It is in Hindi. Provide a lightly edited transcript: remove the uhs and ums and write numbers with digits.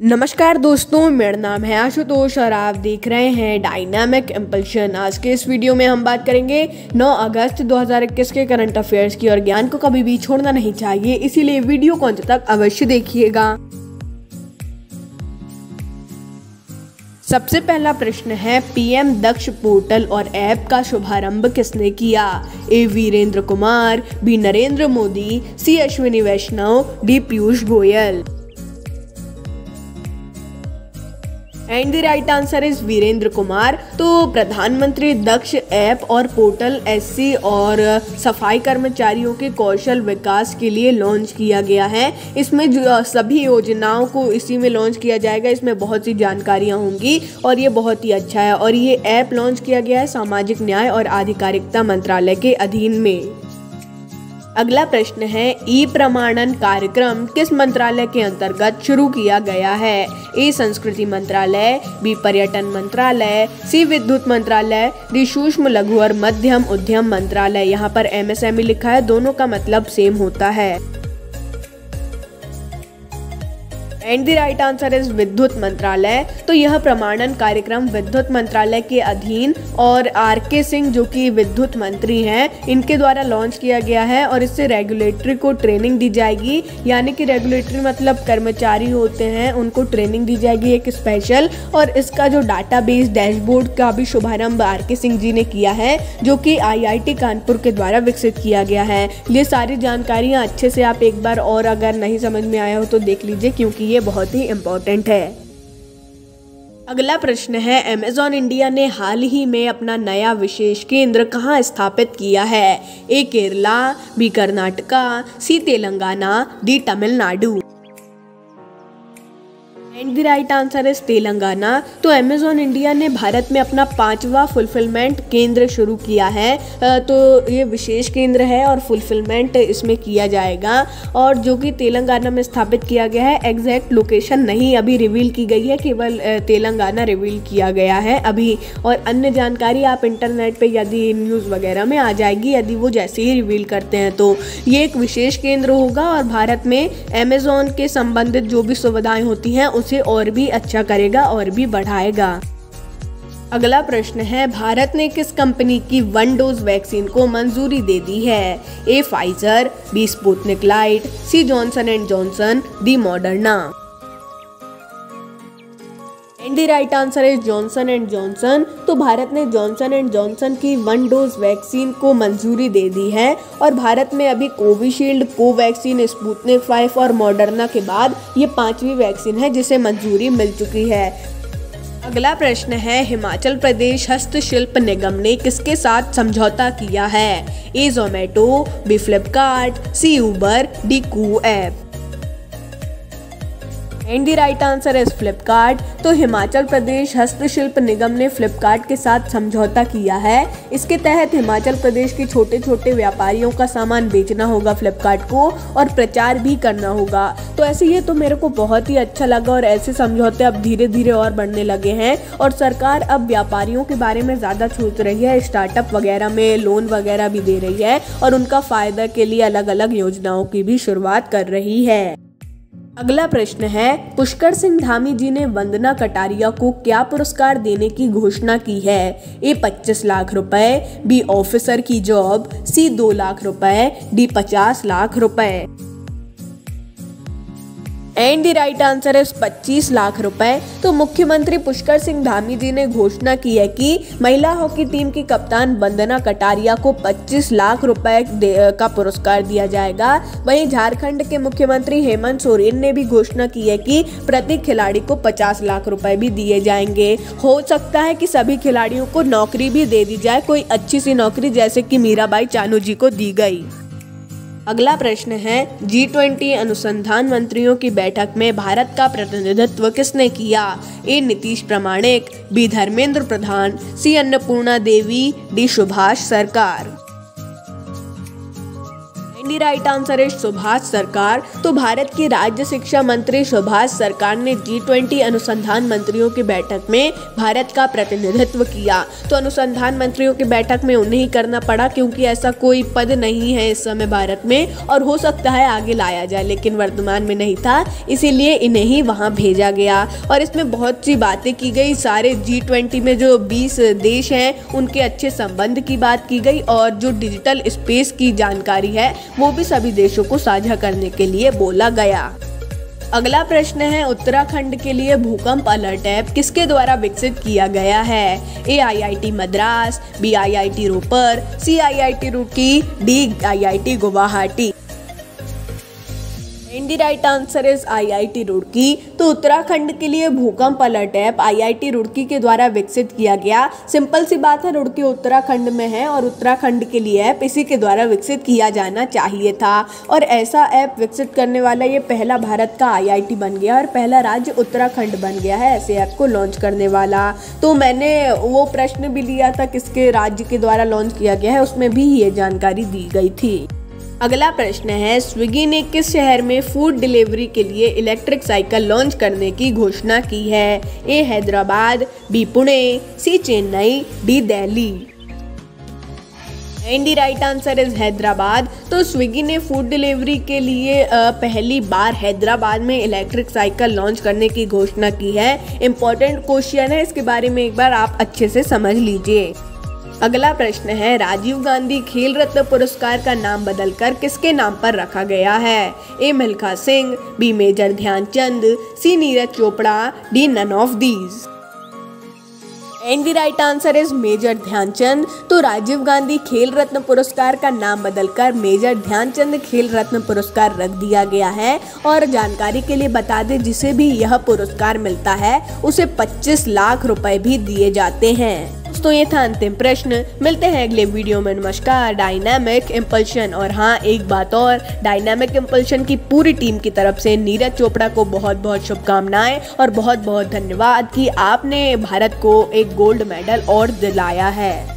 नमस्कार दोस्तों, मेरा नाम है आशुतोष और आप देख रहे हैं डायनामिक इम्पल्शन। आज के इस वीडियो में हम बात करेंगे 9 अगस्त 2021 के करंट अफेयर्स की। और ज्ञान को कभी भी छोड़ना नहीं चाहिए, इसीलिए वीडियो को अंत तक अवश्य देखिएगा। सबसे पहला प्रश्न है, पीएम दक्ष पोर्टल और ऐप का शुभारंभ किसने किया? A Virendra Kumar, B Narendra Modi, C Ashwini Vaishnaw, D Piyush Goyal. And the right answer is Virendra Kumar. तो प्रधानमंत्री दक्ष ऐप और पोर्टल एससी और सफाई कर्मचारियों के कौशल विकास के लिए लॉन्च किया गया है। इसमें जो सभी योजनाओं को इसी में लॉन्च किया जाएगा। इसमें बहुत सी जानकारियां होंगी और ये बहुत ही अच्छा है। और ये ऐप लॉन्च किया गया है सामाजिक न्याय और आधिकारिकता मंत्रालय के अधीन में। अगला प्रश्न है, ई प्रमाणन कार्यक्रम किस मंत्रालय के अंतर्गत शुरू किया गया है? ए संस्कृति मंत्रालय, बी पर्यटन मंत्रालय, सी विद्युत मंत्रालय, डी सूक्ष्म लघु और मध्यम उद्यम मंत्रालय। यहाँ पर एमएसएमई लिखा है, दोनों का मतलब सेम होता है। And the right answer is विद्युत मंत्रालय। तो यह प्रमाणन कार्यक्रम विद्युत मंत्रालय के अधीन और आरके सिंह जो कि विद्युत मंत्री हैं, इनके द्वारा लॉन्च किया गया है। और इससे रेगुलेटरी को ट्रेनिंग दी जाएगी, यानी कि रेगुलेटरी मतलब कर्मचारी होते हैं, उनको ट्रेनिंग दी जाएगी एक स्पेशल। और इसका जो डाटाबेस डैशबोर्ड का भी शुभारंभ आरके सिंह जी ने किया है, जो कि आईआईटी कानपुर के द्वारा विकसित किया गया है। ये सारी जानकारियाँ अच्छे से आप एक बार और अगर नहीं समझ में आया हो तो देख लीजिए, क्योंकि ये बहुत ही इम्पोर्टेंट है। अगला प्रश्न है, अमेज़न इंडिया ने हाल ही में अपना नया विशेष केंद्र कहाँ स्थापित किया है? A Kerala, B Karnataka, C Telangana, D Tamil Nadu. And the right answer is Telangana. तो अमेज़न इंडिया ने भारत में अपना 5वां फुलफिलमेंट केंद्र शुरू किया है। तो ये विशेष केंद्र है और फुलफिलमेंट इसमें किया जाएगा, और जो कि तेलंगाना में स्थापित किया गया है। एग्जैक्ट लोकेशन नहीं अभी रिवील की गई है, केवल तेलंगाना रिवील किया गया है अभी। और अन्य जानकारी आप इंटरनेट पे यदि न्यूज़ वगैरह में आ जाएगी, यदि वो जैसे ही रिवील करते हैं। तो ये एक विशेष केंद्र होगा और भारत में अमेज़न के संबंधित जो भी सुविधाएं होती हैं उसे और भी अच्छा करेगा और भी बढ़ाएगा। अगला प्रश्न है, भारत ने किस कंपनी की 1 डोज वैक्सीन को मंजूरी दे दी है? A Pfizer, B Sputnik Light, C Johnson and Johnson, D Moderna. And the right answer is Johnson and Johnson. तो भारत ने जॉनसन एंड जॉनसन की 1 डोज वैक्सीन को मंजूरी दे दी है। और भारत में अभी कोविशील्ड, कोवैक्सीन, स्पुतनिक 5 और मॉडर्ना के बाद ये 5वीं वैक्सीन है जिसे मंजूरी मिल चुकी है। अगला प्रश्न है, हिमाचल प्रदेश हस्तशिल्प निगम ने किसके साथ समझौता किया है? A Zomato, B Flipkart, C Uber, D Koo app. And the right answer is Flipkart. तो हिमाचल प्रदेश हस्तशिल्प निगम ने फ्लिपकार्ट के साथ समझौता किया है। इसके तहत हिमाचल प्रदेश के छोटे छोटे व्यापारियों का सामान बेचना होगा फ्लिपकार्ट को, और प्रचार भी करना होगा। तो ऐसे ये तो मेरे को बहुत ही अच्छा लगा। और ऐसे समझौते अब धीरे धीरे और बढ़ने लगे हैं। और सरकार अब व्यापारियों के बारे में ज़्यादा सोच रही है, स्टार्टअप वगैरह में लोन वगैरह भी दे रही है, और उनका फ़ायदा के लिए अलग अलग योजनाओं की भी शुरुआत कर रही है। अगला प्रश्न है, पुष्कर सिंह धामी जी ने वंदना कटारिया को क्या पुरस्कार देने की घोषणा की है? ए 25 लाख रुपए, बी ऑफिसर की जॉब, सी 2 लाख रुपए, डी 50 लाख रुपए। And the right answer is 25 lakh रुपए। तो मुख्यमंत्री पुष्कर सिंह धामी जी ने घोषणा की है कि महिला हॉकी टीम की कप्तान वंदना कटारिया को 25 लाख रुपए का पुरस्कार दिया जाएगा। वहीं झारखंड के मुख्यमंत्री हेमंत सोरेन ने भी घोषणा की है कि प्रति खिलाड़ी को 50 लाख रुपए भी दिए जाएंगे। हो सकता है कि सभी खिलाड़ियों को नौकरी भी दे दी जाए, कोई अच्छी सी नौकरी, जैसे कि मीराबाई चानू जी को दी गई। अगला प्रश्न है, G20 अनुसंधान मंत्रियों की बैठक में भारत का प्रतिनिधित्व किसने किया? ए नीतीश प्रामाणिक, बी धर्मेंद्र प्रधान, सी अन्नपूर्णा देवी, डी सुभाष सरकार। एंड राइट आंसर है सुभाष सरकार। तो भारत के राज्य शिक्षा मंत्री सुभाष सरकार ने G20 अनुसंधान मंत्रियों की बैठक में भारत का प्रतिनिधित्व किया। तो अनुसंधान मंत्रियों की बैठक में उन्हें ही करना पड़ा क्योंकि ऐसा कोई पद नहीं है इस समय भारत में, और हो सकता है आगे लाया जाए, लेकिन वर्तमान में नहीं था, इसीलिए इन्हें ही वहां भेजा गया। और इसमें बहुत सी बातें की गई, सारे G20 में जो 20 देश हैं उनके अच्छे संबंध की बात की गई, और जो डिजिटल स्पेस की जानकारी है वो भी सभी देशों को साझा करने के लिए बोला गया। अगला प्रश्न है, उत्तराखंड के लिए भूकंप अलर्ट ऐप किसके द्वारा विकसित किया गया है? A IIT Madras, B IIT Ropar, C IIT Roorkee, D IIT Guwahati. And the right answer is IIT Roorkee. तो उत्तराखंड के लिए भूकंप अलर्ट ऐप IIT रुड़की के द्वारा विकसित किया गया। सिंपल सी बात है, रुड़की उत्तराखंड में है और उत्तराखंड के लिए ऐप इसी के द्वारा विकसित किया जाना चाहिए था। और ऐसा ऐप विकसित करने वाला ये पहला भारत का IIT बन गया और पहला राज्य उत्तराखंड बन गया है ऐसे ऐप को लॉन्च करने वाला। तो मैंने वो प्रश्न भी लिया था किसके राज्य के द्वारा लॉन्च किया गया है, उसमें भी ये जानकारी दी गई थी। अगला प्रश्न है, स्विगी ने किस शहर में फूड डिलीवरी के लिए इलेक्ट्रिक साइकिल लॉन्च करने की घोषणा की है? A Hyderabad, B Pune, C Chennai, D Delhi. And the right answer is Hyderabad. तो स्विगी ने फूड डिलीवरी के लिए पहली बार हैदराबाद में इलेक्ट्रिक साइकिल लॉन्च करने की घोषणा की है। इम्पोर्टेंट क्वेश्चन है, इसके बारे में एक बार आप अच्छे से समझ लीजिए। अगला प्रश्न है, राजीव गांधी खेल रत्न पुरस्कार का नाम बदलकर किसके नाम पर रखा गया है? A Milkha Singh, B major Dhyan Chand, C Neeraj Chopra, D none of these. And the right answer is major Dhyan Chand. तो राजीव गांधी खेल रत्न पुरस्कार का नाम बदलकर मेजर ध्यानचंद खेल रत्न पुरस्कार रख दिया गया है। और जानकारी के लिए बता दें, जिसे भी यह पुरस्कार मिलता है उसे 25 लाख रुपए भी दिए जाते हैं। तो ये था अंतिम प्रश्न। मिलते हैं अगले वीडियो में। नमस्कार। डायनामिक इम्पल्शन, और हाँ एक बात और, डायनामिक इम्पल्शन की पूरी टीम की तरफ से नीरज चोपड़ा को बहुत बहुत शुभकामनाएं और बहुत बहुत धन्यवाद कि आपने भारत को एक गोल्ड मेडल और दिलाया है।